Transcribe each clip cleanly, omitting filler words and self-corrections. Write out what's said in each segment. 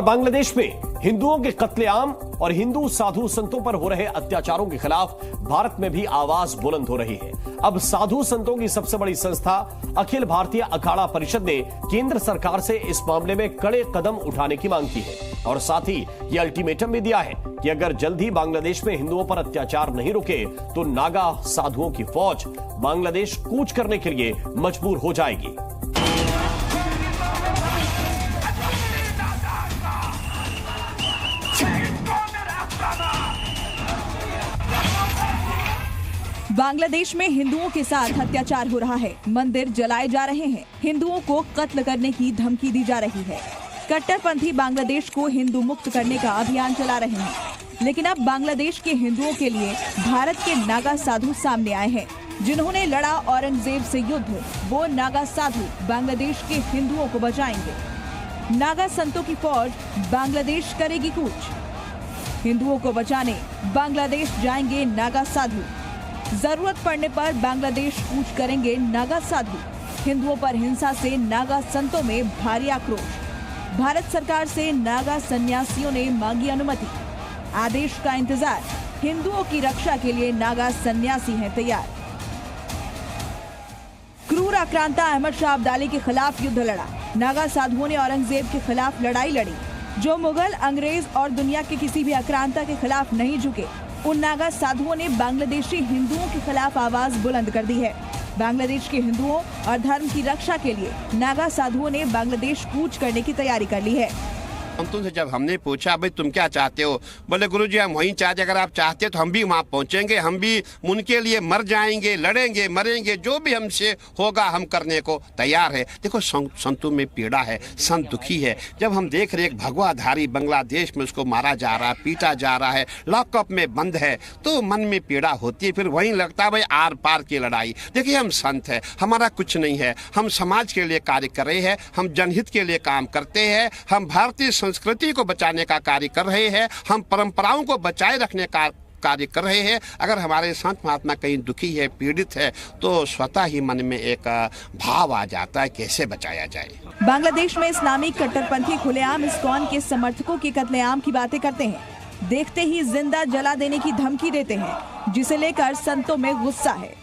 बांग्लादेश में हिंदुओं के कत्लेआम और हिंदू साधु संतों पर हो रहे अत्याचारों के खिलाफ भारत में भी आवाज बुलंद हो रही है। अब साधु संतों की सबसे बड़ी संस्था अखिल भारतीय अखाड़ा परिषद ने केंद्र सरकार से इस मामले में कड़े कदम उठाने की मांग की है और साथ ही यह अल्टीमेटम भी दिया है कि अगर जल्द ही बांग्लादेश में हिंदुओं पर अत्याचार नहीं रुके तो नागा साधुओं की फौज बांग्लादेश कूच करने के लिए मजबूर हो जाएगी। बांग्लादेश में हिंदुओं के साथ अत्याचार हो रहा है, मंदिर जलाए जा रहे हैं, हिंदुओं को कत्ल करने की धमकी दी जा रही है। कट्टरपंथी बांग्लादेश को हिंदू मुक्त करने का अभियान चला रहे हैं, लेकिन अब बांग्लादेश के हिंदुओं के लिए भारत के नागा साधु सामने आए हैं, जिन्होंने लड़ा औरंगजेब से युद्ध। वो नागा साधु बांग्लादेश के हिंदुओं को बचाएंगे। नागा संतों की फौज बांग्लादेश करेगी कूच। हिंदुओं को बचाने बांग्लादेश जाएंगे नागा साधु। जरूरत पड़ने पर बांग्लादेश कूच करेंगे नागा साधु। हिंदुओं पर हिंसा से नागा संतों में भारी आक्रोश। भारत सरकार से नागा सन्यासियों ने मांगी अनुमति। आदेश का इंतजार। हिंदुओं की रक्षा के लिए नागा सन्यासी हैं तैयार। क्रूर आक्रांता अहमद शाह अब्दाली के खिलाफ युद्ध लड़ा। नागा साधुओं ने औरंगजेब के खिलाफ लड़ाई लड़ी। जो मुगल, अंग्रेज और दुनिया के किसी भी आक्रांता के खिलाफ नहीं झुके, उन नागा साधुओं ने बांग्लादेशी हिंदुओं के खिलाफ आवाज बुलंद कर दी है। बांग्लादेश के हिंदुओं और धर्म की रक्षा के लिए नागा साधुओं ने बांग्लादेश कूच करने की तैयारी कर ली है। तुमसे जब हमने पूछा भाई तुम क्या चाहते हो, बोले गुरुजी हम वहीं चाहते, अगर आप चाहते तो हम भी वहाँ पहुँचेंगे, हम भी उनके लिए मर जाएंगे, लड़ेंगे, मरेंगे, जो भी हमसे होगा हम करने को तैयार है। देखो संतों में पीड़ा है, संत दुखी है। जब हम देख रहे एक भगवाधारी बांग्लादेश में उसको मारा जा रहा है, पीटा जा रहा है, लॉकअप में बंद है, तो मन में पीड़ा होती है। फिर वहीं लगता है भाई आर पार की लड़ाई। देखिए हम संत है, हमारा कुछ नहीं है, हम समाज के लिए कार्य कर रहे हैं, हम जनहित के लिए काम करते हैं, हम भारतीय संस्कृति को बचाने का कार्य कर रहे हैं, हम परंपराओं को बचाए रखने का कार्य कर रहे हैं। अगर हमारे संत महात्मा कहीं दुखी है, पीड़ित है, तो स्वतः ही मन में एक भाव आ जाता है कैसे बचाया जाए। बांग्लादेश में इस्लामी कट्टरपंथी खुलेआम इस्कॉन के समर्थकों के कत्लेआम की बातें करते हैं। देखते ही जिंदा जला देने की धमकी देते हैं, जिसे लेकर संतों में गुस्सा है।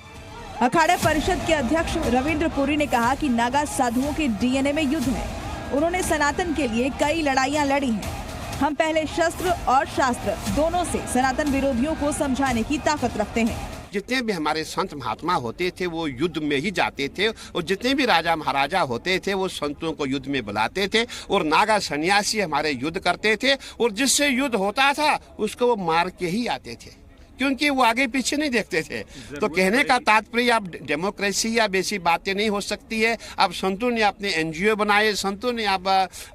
अखाड़ा परिषद के अध्यक्ष रविंद्र पुरी ने कहा कि नागा साधुओं के डीएनए में युद्ध है। उन्होंने सनातन के लिए कई लड़ाइयां लड़ी हैं। हम पहले शस्त्र और शास्त्र दोनों से सनातन विरोधियों को समझाने की ताकत रखते हैं। जितने भी हमारे संत महात्मा होते थे वो युद्ध में ही जाते थे, और जितने भी राजा महाराजा होते थे वो संतों को युद्ध में बुलाते थे, और नागा सन्यासी हमारे युद्ध करते थे, और जिससे युद्ध होता था उसको वो मार के ही आते थे, क्योंकि वो आगे पीछे नहीं देखते थे। तो कहने का तात्पर्य अब डेमोक्रेसी या वैसी बातें नहीं हो सकती है। अब संतों ने अपने एनजीओ बनाए, संतों ने अब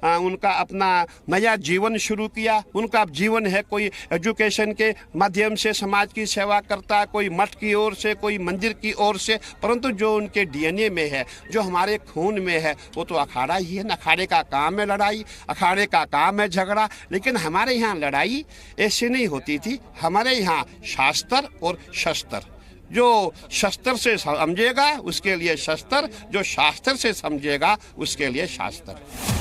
उनका अपना नया जीवन शुरू किया। उनका अब जीवन है, कोई एजुकेशन के माध्यम से समाज की सेवा करता है, कोई मठ की ओर से, कोई मंदिर की ओर से, परंतु जो उनके डीएनए में है, जो हमारे खून में है, वो तो अखाड़ा ही है। अखाड़े का काम है लड़ाई, अखाड़े का काम है झगड़ा। लेकिन हमारे यहाँ लड़ाई ऐसी नहीं होती थी। हमारे यहाँ शास्त्र और शस्त्र, जो शस्त्र से समझेगा उसके लिए शस्त्र, जो शास्त्र से समझेगा उसके लिए शास्त्र।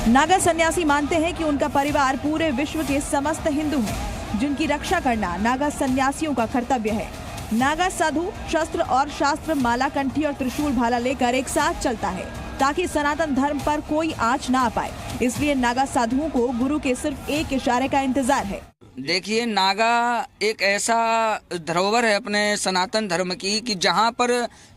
नागा सन्यासी मानते हैं कि उनका परिवार पूरे विश्व के समस्त हिंदू हैं, जिनकी रक्षा करना नागा सन्यासियों का कर्तव्य है। नागा साधु शस्त्र और शास्त्र, माला, कंठी और त्रिशूल भाला लेकर एक साथ चलता है, ताकि सनातन धर्म पर कोई आंच ना आ पाए। इसलिए नागा साधुओं को गुरु के सिर्फ एक इशारे का इंतजार है। देखिए, नागा एक ऐसा धरोहर है अपने सनातन धर्म की कि जहाँ पर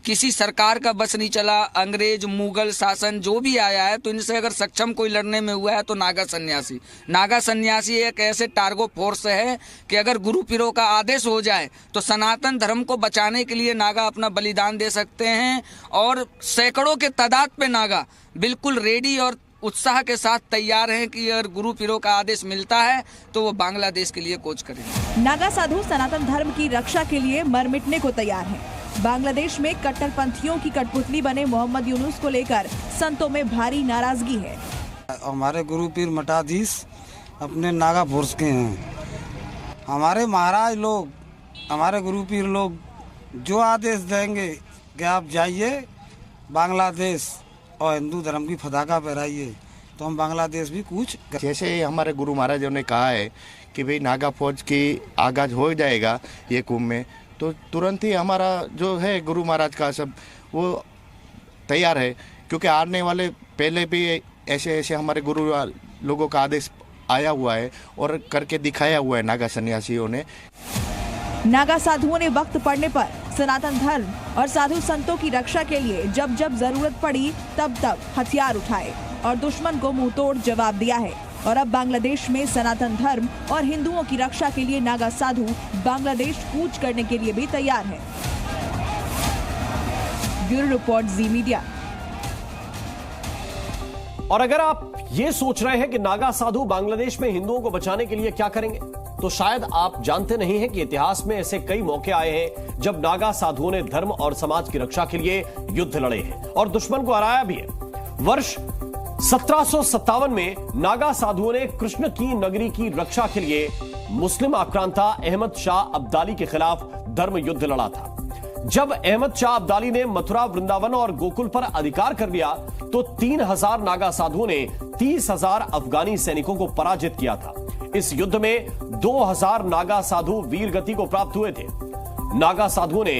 किसी सरकार का बस नहीं चला, अंग्रेज, मुगल शासन जो भी आया है, तो इनसे अगर सक्षम कोई लड़ने में हुआ है तो नागा सन्यासी एक ऐसे टारगो फोर्स है कि अगर गुरु पीरों का आदेश हो जाए तो सनातन धर्म को बचाने के लिए नागा अपना बलिदान दे सकते हैं। और सैकड़ों के तादाद पे नागा बिल्कुल रेडी और उत्साह के साथ तैयार हैं कि अगर गुरु पीरों का आदेश मिलता है तो वो बांग्लादेश के लिए कूच करेंगे। नागा साधु सनातन धर्म की रक्षा के लिए मर मिटने को तैयार हैं। बांग्लादेश में कट्टरपंथियों की कठपुतली बने मोहम्मद यूनुस को लेकर संतों में भारी नाराजगी है। हमारे गुरु पीर मठाधीश अपने नागा फोर्स के हैं। हमारे महाराज लोग, हमारे गुरु पीर लोग जो आदेश देंगे कि आप जाइए बांग्लादेश और हिंदू धर्म की पताका फहराइए, तो हम बांग्लादेश भी कूच जैसे हमारे गुरु महाराजों ने कहा है कि भाई नागा फौज की आगाज हो जाएगा ये कुंभ में, तो तुरंत ही हमारा जो है गुरु महाराज का सब वो तैयार है, क्योंकि आने वाले पहले भी ऐसे ऐसे हमारे गुरु लोगों का आदेश आया हुआ है और करके दिखाया हुआ है नागा सन्यासियों ने। नागा साधुओं ने वक्त पड़ने पर सनातन धर्म और साधु संतों की रक्षा के लिए जब जब जरूरत पड़ी तब तब हथियार उठाए और दुश्मन को मुंह तोड़ जवाब दिया है। और अब बांग्लादेश में सनातन धर्म और हिंदुओं की रक्षा के लिए नागा साधु बांग्लादेश कूच करने के लिए भी तैयार है। ब्यूरो रिपोर्ट, जी मीडिया। और अगर आप ये सोच रहे हैं कि नागा साधु बांग्लादेश में हिंदुओं को बचाने के लिए क्या करेंगे, तो शायद आप जानते नहीं हैं कि इतिहास में ऐसे कई मौके आए हैं जब नागा साधुओं ने धर्म और समाज की रक्षा के लिए युद्ध लड़े हैं और दुश्मन को हराया भी है। वर्ष 1757 में नागा साधुओं ने कृष्ण की नगरी की रक्षा के लिए मुस्लिम आक्रांता अहमद शाह अब्दाली के खिलाफ धर्म युद्ध लड़ा था। जब अहमद शाह अब्दाली ने मथुरा, वृंदावन और गोकुल पर अधिकार कर लिया तो 3000 नागा साधुओं ने 30,000 अफगानी सैनिकों को पराजित किया था। इस युद्ध में 2000 नागा साधु वीर गति को प्राप्त हुए थे। नागा साधुओं ने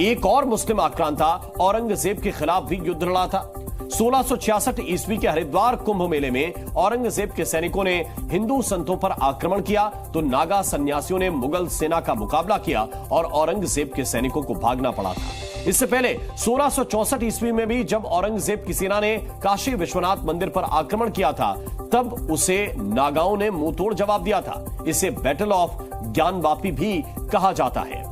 एक और मुस्लिम आक्रांता औरंगजेब के खिलाफ भी युद्ध लड़ा था। 1666 ईस्वी के हरिद्वार कुंभ मेले में औरंगजेब के सैनिकों ने हिंदू संतों पर आक्रमण किया तो नागा सन्यासियों ने मुगल सेना का मुकाबला किया और औरंगजेब के सैनिकों को भागना पड़ा था। इससे पहले 1664 ईस्वी में भी जब औरंगजेब की सेना ने काशी विश्वनाथ मंदिर पर आक्रमण किया था तब उसे नागाओं ने मुंह तोड़ जवाब दिया था। इसे बैटल ऑफ ज्ञानवापी भी कहा जाता है।